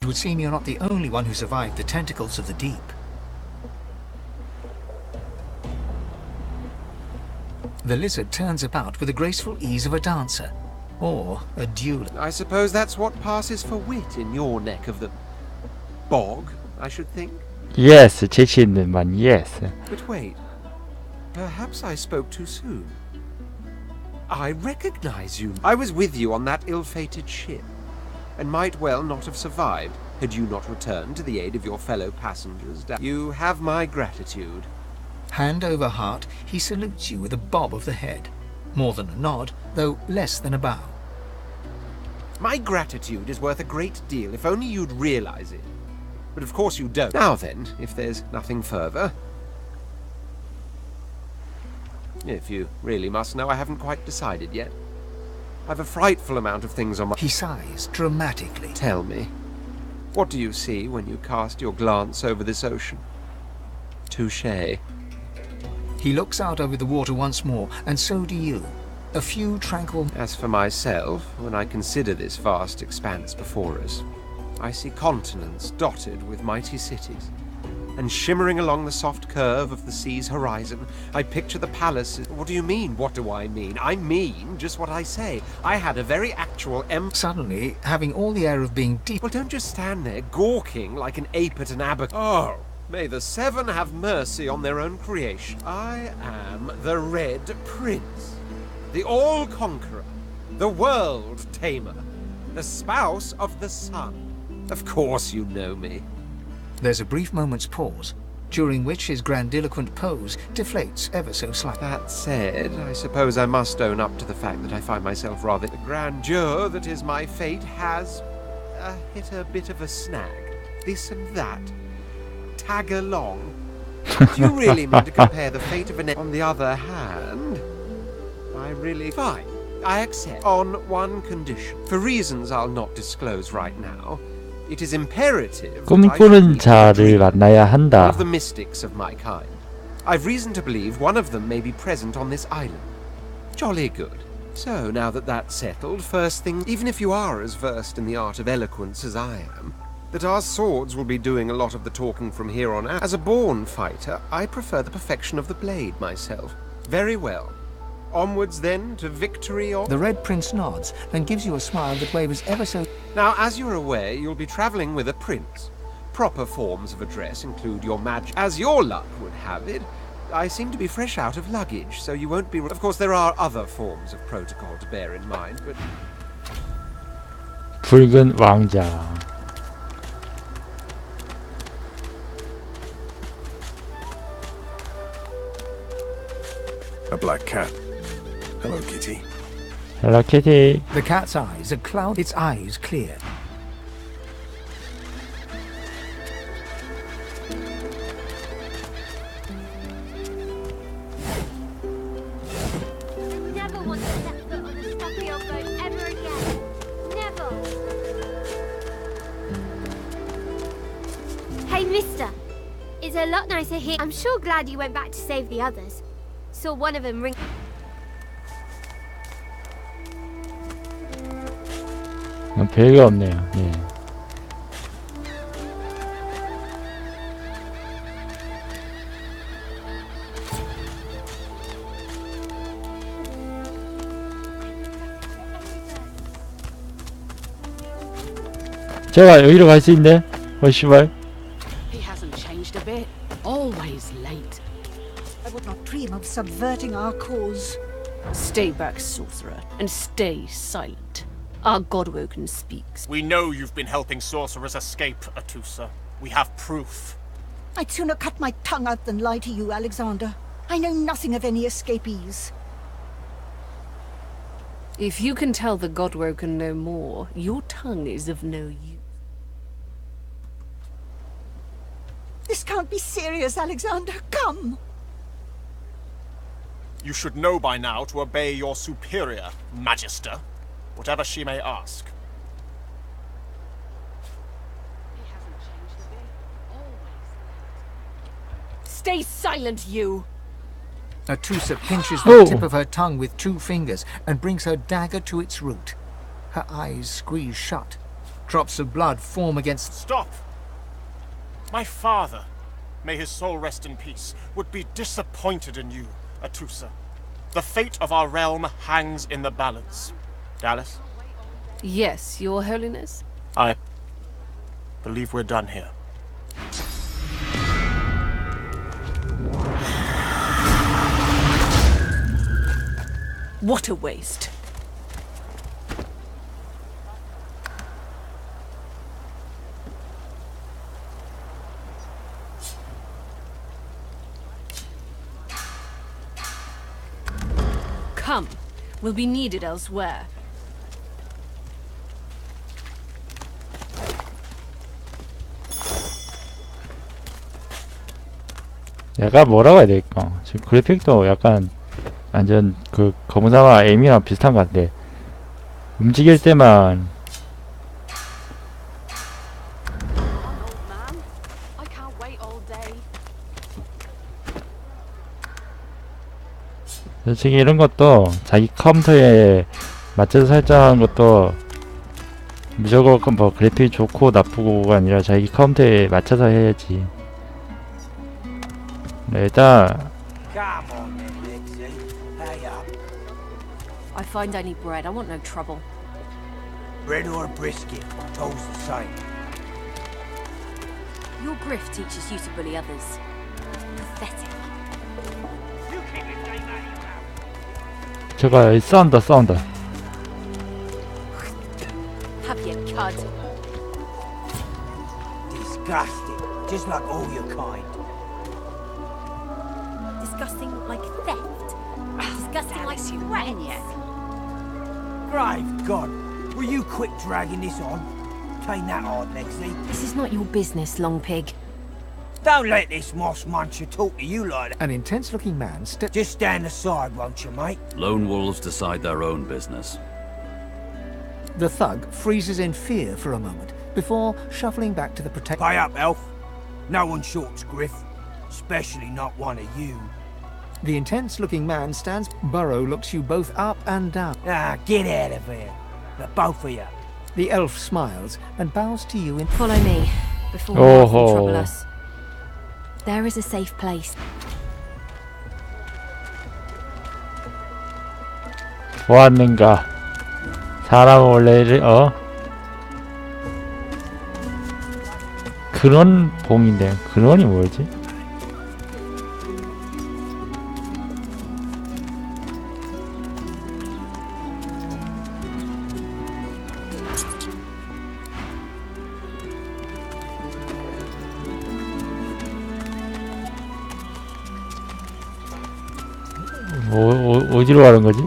It would seem you're not the only one who survived the tentacles of the deep. The lizard turns about with the graceful ease of a dancer, or a dueler. I suppose that's what passes for wit in your neck of the bog, I should think. Yes, 재치 있는 만, yes. But wait, perhaps I spoke too soon. I recognize you. I was with you on that ill-fated ship, and might well not have survived had you not returned to the aid of your fellow passengers. You have my gratitude. Hand over heart, he salutes you with a bob of the head. More than a nod, though less than a bow. My gratitude is worth a great deal if only you'd realize it. But of course you don't. Now then, if there's nothing further... If you really must know, I haven't quite decided yet. I've a frightful amount of things on my... He sighs dramatically. Tell me, what do you see when you cast your glance over this ocean? Touché. He looks out over the water once more, and so do you. A few tranquil... As for myself, when I consider this vast expanse before us, I see continents dotted with mighty cities. And shimmering along the soft curve of the sea's horizon, I picture the palaces... What do you mean? What do I mean? I mean just what I say. I had a very actual Suddenly, having all the air of being deep... Well, don't just stand there gawking like an ape at an abbot. Oh, may the seven have mercy on their own creation. I am the Red Prince, the All-Conqueror, the World-Tamer, the spouse of the sun. Of course you know me. There's a brief moment's pause, during which his grandiloquent pose deflates ever so slightly. That said, I suppose I must own up to the fact that I find myself rather... The grandeur that is my fate has hit a bit of a snag. This and that. Tag along. Do you really mean to compare the fate of an... On the other hand, I really... Fine, I accept. On one condition. For reasons I'll not disclose right now, it is imperative 꿈꾸는 자를 만나야 한다. one of the mystics of my kind. I've reason to believe one of them may be present on this island. Jolly good. So, now that that's settled, first thing, even if you are as versed in the art of eloquence as I am, that our swords will be doing a lot of the talking from here on out. As a born fighter, I prefer the perfection of the blade myself. Very well. Onwards then to victory or... The Red Prince nods and gives you a smile that wavers ever so... Now, as you're aware, you'll be travelling with a prince. Proper forms of address include your As your luck would have it, I seem to be fresh out of luggage, so you won't be... Of course, there are other forms of protocol to bear in mind, but... 붉은 왕자. A black cat. Hello, kitty. Hello, kitty. The cat's eyes are cloud, its eyes clear. Never want to step foot on a Scorpio boat ever again. Never. Hey, mister. It's a lot nicer here. I'm sure glad you went back to save the others. Saw one of them ring... 별거 없네요. 예. 제가 여기로 갈 수 있네. 씨발. He hasn't changed a bit. Always late. I would not dream of subverting our cause. Stay back, sorcerer, and stay silent. Our Godwoken speaks. We know you've been helping sorcerers escape, Atusa. We have proof. I'd sooner cut my tongue out than lie to you, Alexander. I know nothing of any escapees. If you can tell the Godwoken no more, your tongue is of no use. This can't be serious, Alexander. Come! You should know by now to obey your superior, Magister, whatever she may ask. He hasn't changed a bit. Always late. Stay silent, you! Atusa pinches the tip of her tongue with 2 fingers and brings her dagger to its root. Her eyes squeeze shut. Drops of blood form against... Stop! My father, may his soul rest in peace, would be disappointed in you, Atusa. The fate of our realm hangs in the balance. Dallas? Yes, Your Holiness? I believe we're done here. What a waste. Come, we'll be needed elsewhere. 약간 뭐라고 해야 될까? 지금 그래픽도 약간 완전 그 검사와 에이미랑 비슷한 것 같아. 움직일 때만 솔직히 이런 것도 자기 컴퓨터에 맞춰서 설정한 것도 무조건 뭐 그래픽이 좋고 나쁘고가 아니라 자기 컴퓨터에 맞춰서 해야지. 네, 일단 I find I need bread. I want no trouble. Bread or brisket, toes the same. Your grift teaches you to bully others. Pathetic. 저거 싸운다. Have you cud? Disgusting, just like all your kind. Disgusting like theft. Disgusting like threats. Grave God, will you quit dragging this on? Tain't that hard, Lexi. This is not your business, long pig. Don't let this moss muncher talk to you like that. An intense-looking man Just stand aside, won't you, mate? Lone wolves decide their own business. The thug freezes in fear for a moment before shuffling back to the protect... Pay up, elf. No one shorts griff, especially not one of you. The intense-looking man stands... Burrow looks you both up and down. Ah, get out of here. The both of you. The elf smiles and bows to you in... Follow me before Oh. Martha trouble us. There is a safe place. 보았는가? 사람은 원래 근원 봉인데 근원이 뭐지? 어디로 가는 거지?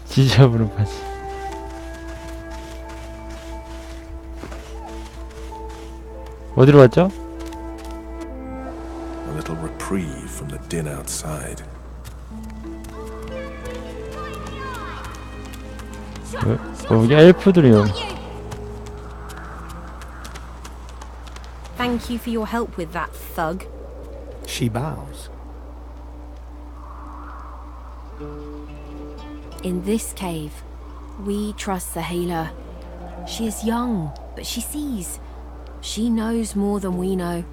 지저분한 바지. 어디로 왔죠? A little reprieve from the din outside. 여기 엘프들이요. Thank you for your help with that, thug. She bows. In this cave, we trust the healer. She is young, but she sees. She knows more than we know.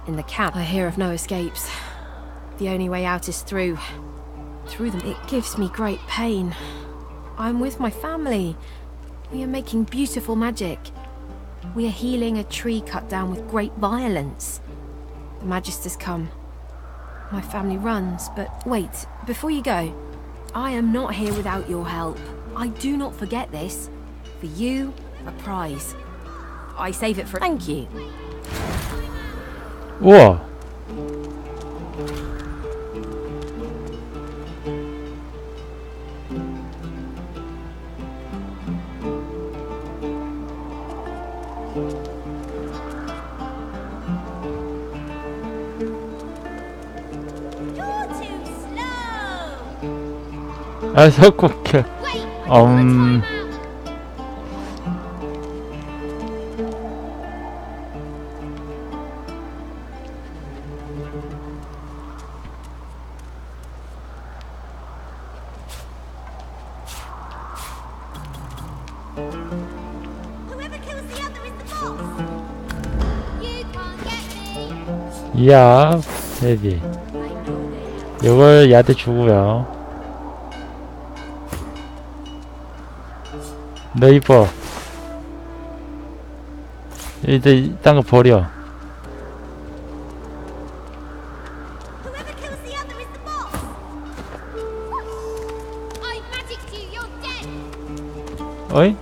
In the camp, I hear of no escapes. The only way out is through. Through them. It gives me great pain. I'm with my family. We are making beautiful magic. We are healing a tree cut down with great violence. The Magister's come. My family runs, but wait, before you go, I am not here without your help. I do not forget this. For you, a prize. I save it for... Thank you. 우와. 아, 석국해. 이야, 헤비. 이걸 얘한테 주고요. 너 이뻐. 일단 이딴 거 버려. Whoever kills the other is the boss. I magicked you. You're dead. 어이?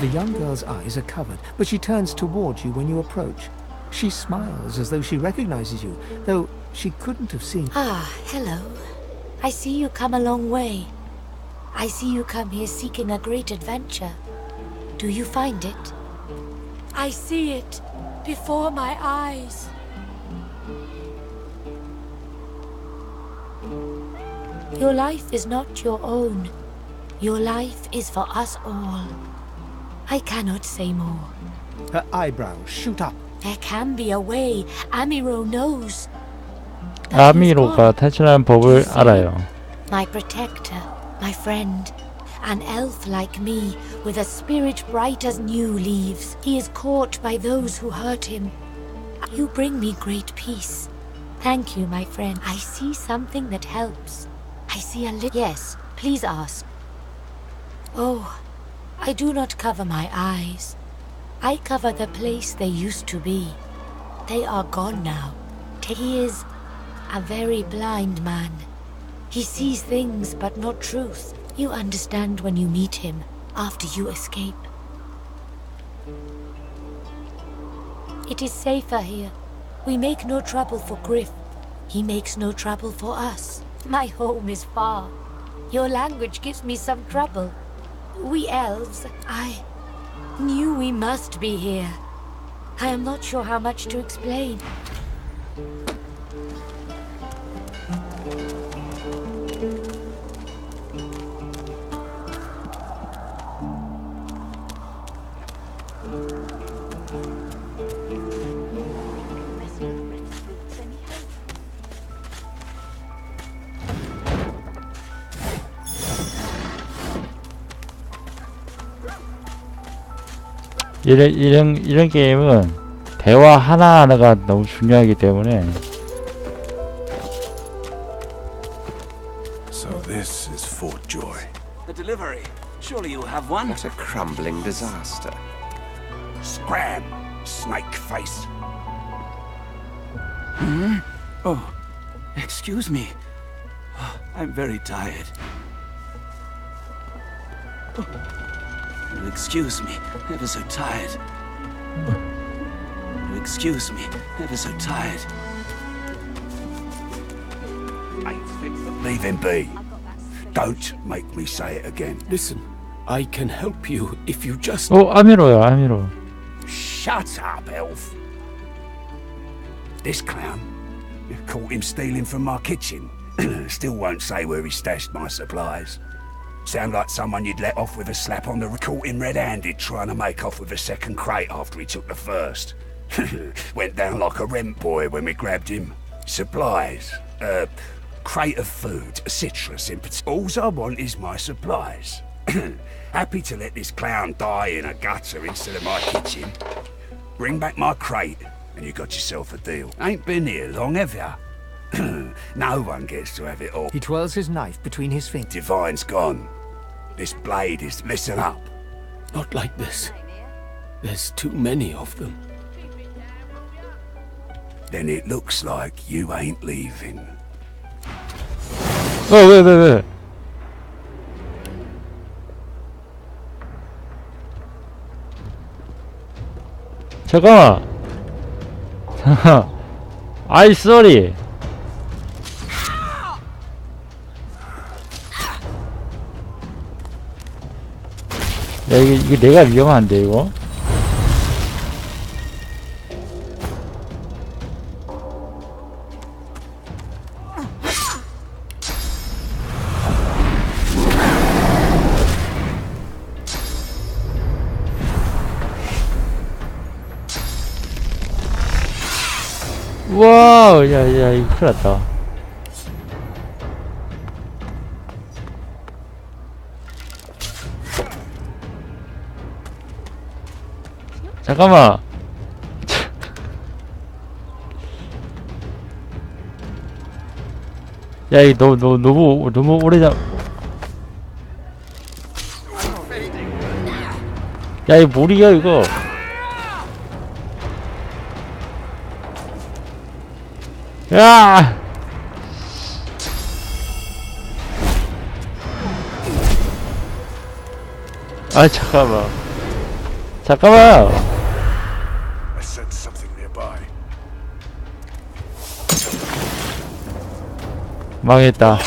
The young girl's eyes are covered, but she turns toward you when you approach. She smiles as though she recognizes you, though she couldn't have seen. Ah, hello. I see you come a long way. I see you come here seeking a great adventure. Do you find it? I see it before my eyes. Your life is not your own. Your life is for us all. I cannot say more. Her eyebrows shoot up. There can be a way. Amiro knows. 아미로가 탈출하는 법을 알아요. My protector, my friend, an elf like me, with a spirit bright as new leaves. He is caught by those who hurt him. You bring me great peace. Thank you, my friend. I see something that helps. I see a little. Yes, please ask. Oh, I do not cover my eyes. I cover the place they used to be. They are gone now. He is a very blind man. He sees things but not truth. You understand when you meet him, after you escape. It is safer here. We make no trouble for Griff. He makes no trouble for us. My home is far. Your language gives me some trouble. We elves, I knew we must be here. I am not sure how much to explain. 이런 게임은 대화 하나하나가 너무 중요하기 때문에. So this is Fort Joy. The delivery. Surely you have one. What a crumbling disaster. Scram, snake face. Hmm? Oh, excuse me. I'm very tired. You'll excuse me, ever so tired. You'll excuse me, ever so tired. Leave him be. Don't make me say it again. Listen, I can help you if you just... 아미로야, 아미로. Shut up, elf. This clown, you caught him stealing from my kitchen. Still won't say where he stashed my supplies. Sound like someone you'd let off with a slap on the caught him red-handed trying to make off with a second crate after he took the first. Went down like a rent boy when we grabbed him. Supplies. Crate of food, citrus in particular. All I want is my supplies. Happy to let this clown die in a gutter instead of my kitchen. Bring back my crate and you got yourself a deal. Ain't been here long, have ya? No one gets to have it all. He twirls his knife between his fingers. Divine's gone. This blade is... Listen up. Not like this. There's too many of them. Then it looks like you ain't leaving. 왜? 잠깐만. 아이, 쏘리. 야, 이게 내가 위험한데, 이거? 와우, 야, 이거 큰일 났다. 잠깐만. 야 이거 너무 오래 야 이 뭐리야 이거. 야! 아 잠깐만. 잠깐만. I sense something nearby. 망했다.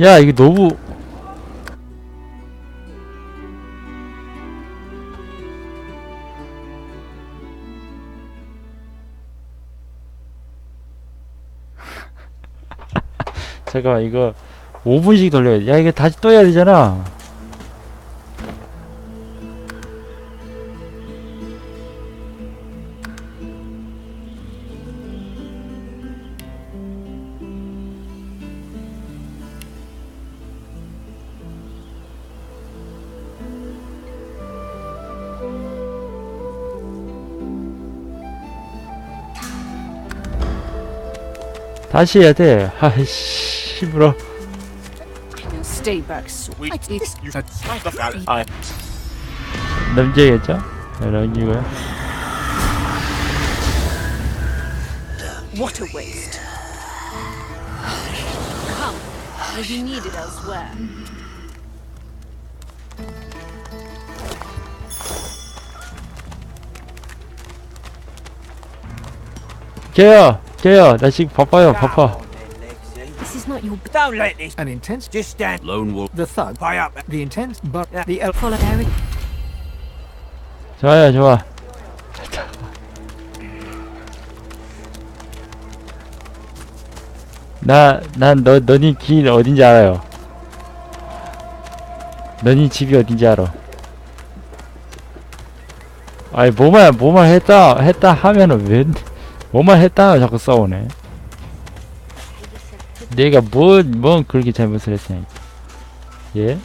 야 이거 너무 잠깐만 이거 5분씩 돌려야 돼. 야 이거 다시 또 해야 되잖아. 다시 해야 돼. 아이씨, 물어. Stay back, sweet. You said I 남자겠죠? 이런 이거야. What a waste. Come, you'll be needed elsewhere. 걔요. 나 지금 바빠요, 바빠. This is not your... Don't let this... An intense... Just stand... Lone wolf. The thug. High up. The intense... But the elf... Follow Eric. 좋아요, 좋아. 너니 길 어딘지 알아요. 너니 집이 어딘지 알아. 아니, 뭐만 했다 하면은 왜, 뭐만 했다 자꾸 싸우네. 내가 뭔 그렇게 잘못을 했으니까. 예? A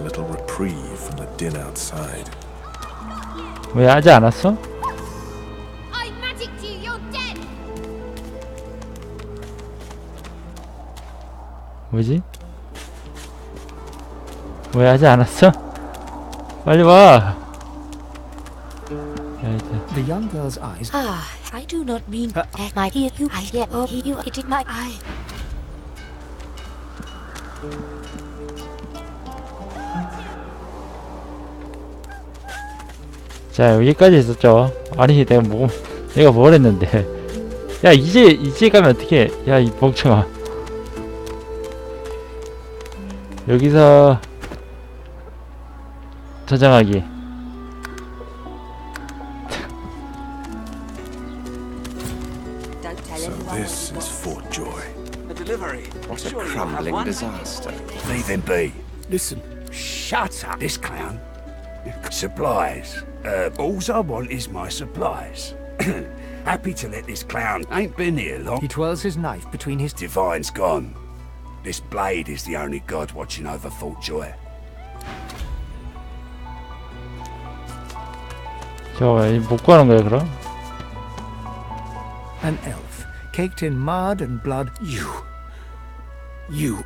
little reprieve from the din outside. 왜 하지 않았어? I magicked you, you're dead! 뭐지? 왜 하지 않았어? 빨리 와. The young girl's eyes... Ah, I do not mean my ear. You, I hear, oh, you, it in my eye. 자, 여기까지 있었죠. 아니, 내가 뭘 했는데. 야, 이제 가면 어떡해. 야, 이 멍청아. 여기서 저장하기. So this is Fort Joy. A delivery. What a crumbling disaster. Leave him be. Listen. Shut up. This clown. Supplies. All I want is my supplies. Happy to let this clown. Ain't been here long. He twirls his knife between his... Divine's gone. This blade is the only god watching over Fort Joy. 못 가는 거야, 그럼? An elf, caked in mud and blood. You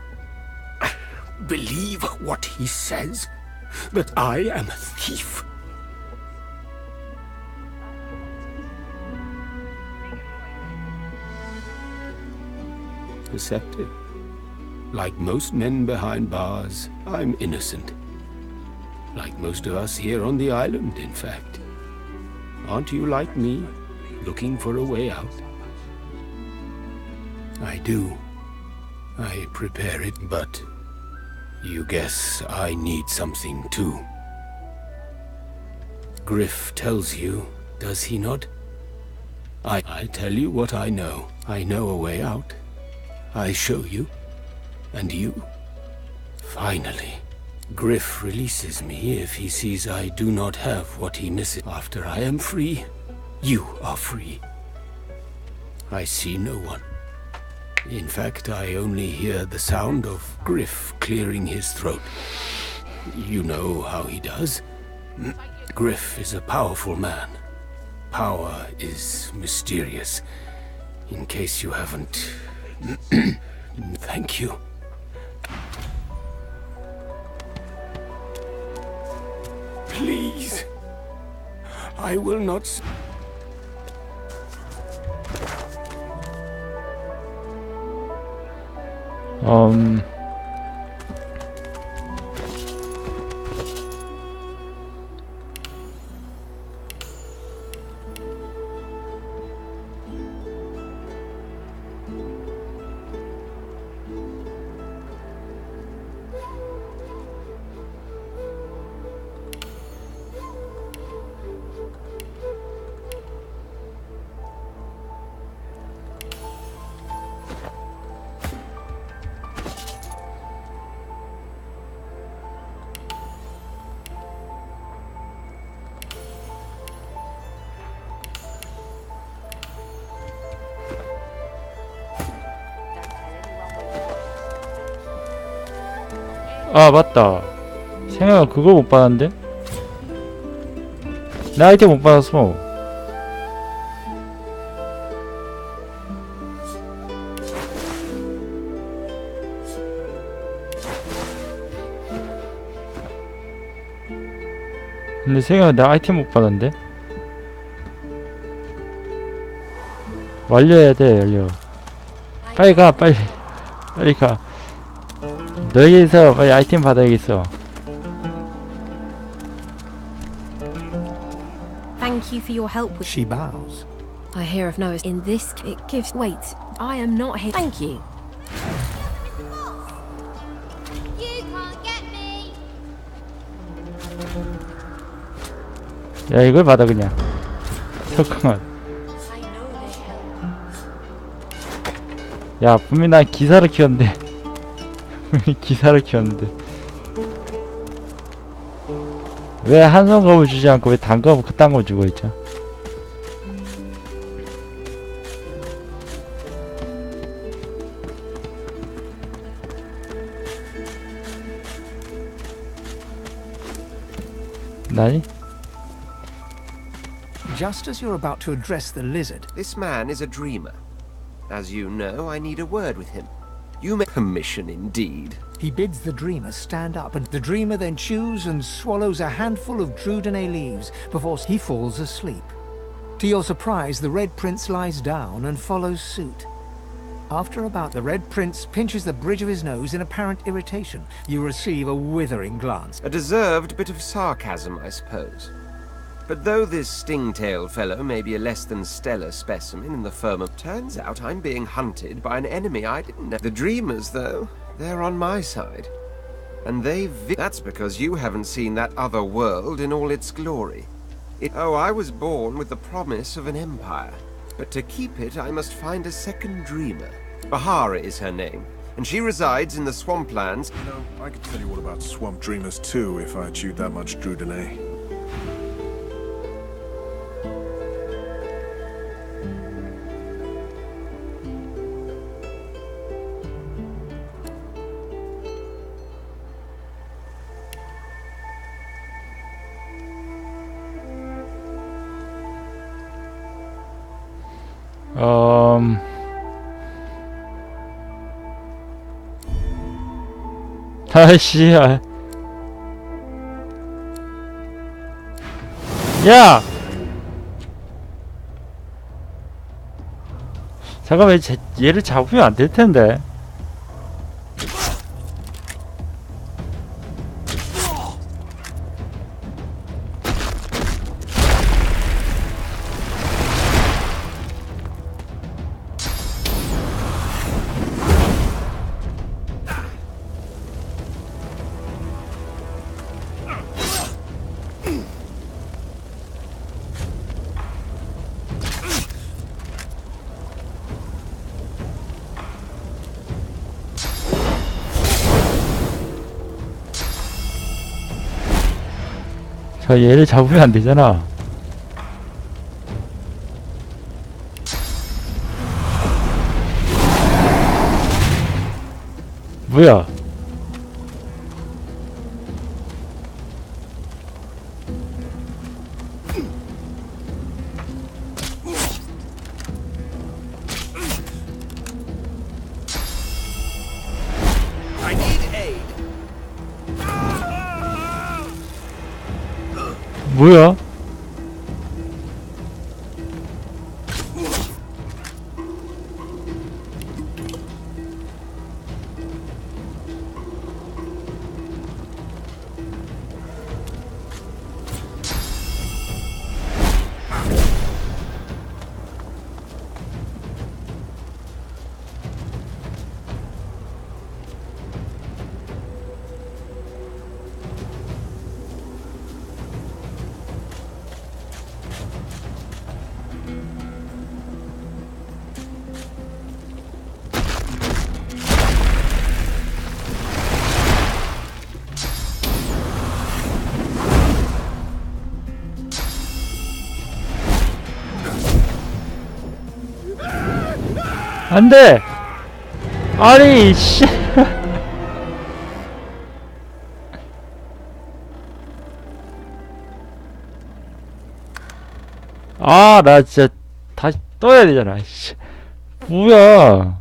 believe what he says? That I am a thief? Perceptive. Like most men behind bars, I'm innocent. Like most of us here on the island, in fact. Aren't you like me, looking for a way out? I do. I prepare it, but you guess I need something too. Griff tells you, does he not? I tell you what I know. I know a way out. I show you. And you? Finally. Griff releases me if he sees I do not have what he misses. After I am free, you are free. I see no one. In fact, I only hear the sound of Griff clearing his throat. You know how he does. Griff is a powerful man. Power is mysterious. In case you haven't... Thank you. Please. I will not... 아 맞다. 생각나 그거 못 받았는데? 내 아이템 못 받았어. 근데 생각나 내 아이템 못 받았는데? 완료해야 돼. 완료. 빨리 가. 빨리 가. 너희에서 빨리 아이템 받아야겠어. Thank you for your help with... She bows. I hear of Noah's... In this... It gives... Wait. I am not here... Thank you. You can't get me. 야 이걸 받아 그냥. 잠깐만. 야 분명히 난 기사를 키웠는데. 기사를 키웠는데 왜 한성검을 주지 않고 왜 단검을 그딴 거 주고 있죠? 나니? Just as you're about to address the lizard, This man is a dreamer. As you know, I need a word with him. You make permission indeed. he bids the dreamer stand up, and the dreamer then chews and swallows a handful of Drudene leaves before he falls asleep. To your surprise, the Red Prince lies down and follows suit. After about, the Red Prince pinches the bridge of his nose in apparent irritation. You receive a withering glance. A deserved bit of sarcasm, I suppose. But though this sting-tailed fellow may be a less than stellar specimen in the firmament, turns out I'm being hunted by an enemy I didn't know. The dreamers, though, they're on my side. And that's because you haven't seen that other world in all its glory. I was born with the promise of an empire. But to keep it, I must find a second dreamer. Bahara is her name, and she resides in the swamplands. You know, I could tell you all about swamp dreamers too if I chewed that much Drudene. 아이씨, 야! 잠깐만, 얘를 잡으면 안 될 텐데. 자, 얘를 잡으면 안 되잖아. 뭐야? I need aid. 뭐야? 안돼! 아니 씨. 아, 나 진짜 다시 떠야 되잖아. 씨. 뭐야?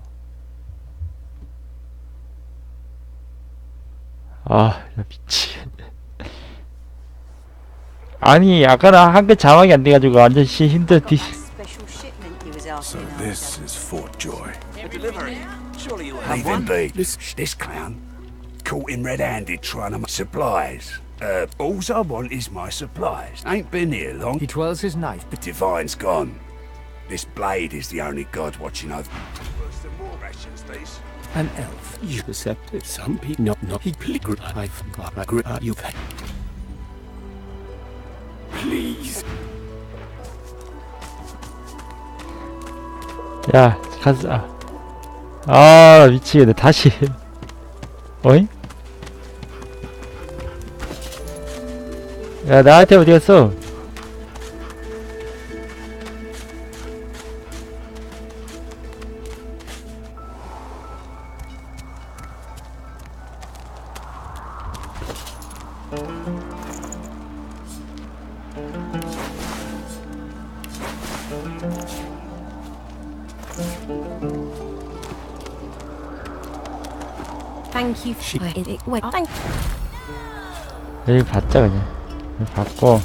아, 나 미치겠네. 아니, 아까는 한 개 자막이 안 돼가지고 완전 씨 힘들 디. So this is Fort Joy. Delivery. Surely you have one. This clown caught him red-handed trying to make supplies. All I want is my supplies. Ain't been here long. He twirls his knife, but Divine's gone. This blade is the only god watching over. Worse than more rations, these. an elf. You accepted some people. No, he please. You please. 야, 가자. 아, 미치겠네. 다시. 어이? 야, 나한테 어디 갔어? Thank you. Wait, thank. 여기 받자 그냥. 여기 받고.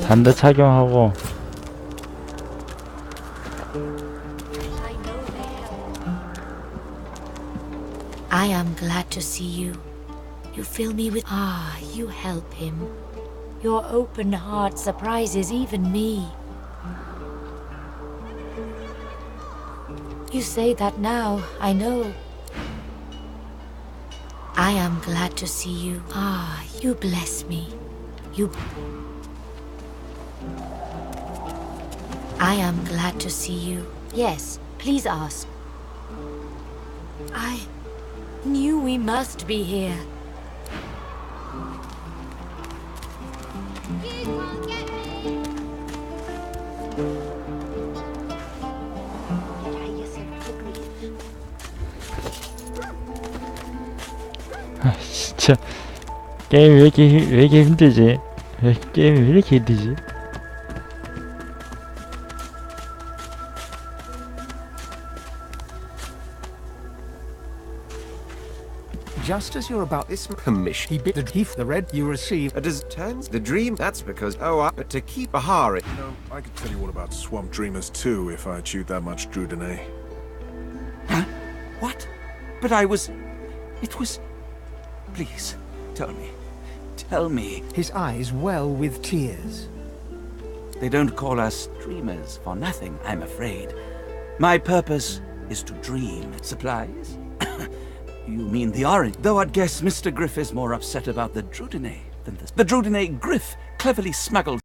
단대 착용하고. I am glad to see you. You fill me with... you help him. Your open heart surprises even me. You say that now, I know. I am glad to see you. You bless me. I am glad to see you. Yes, please ask. I knew we must be here. You can't get me. 아, 진짜 게임이 왜 이렇게 힘들지? 게임이 왜 이렇게 힘들지? Just as you're about this permission, he bit the red you receive. As turns the dream, that's because, but to keep Bahari. You know, I could tell you all about Swamp Dreamers too if I chewed that much Druidine. Huh? What? But it was... Please, tell me. His eyes well with tears. They don't call us dreamers for nothing, I'm afraid. My purpose is to dream. Supplies? You mean the orange? Though I'd guess Mr. Griff is more upset about the Druidine than the Druidine Griff cleverly smuggled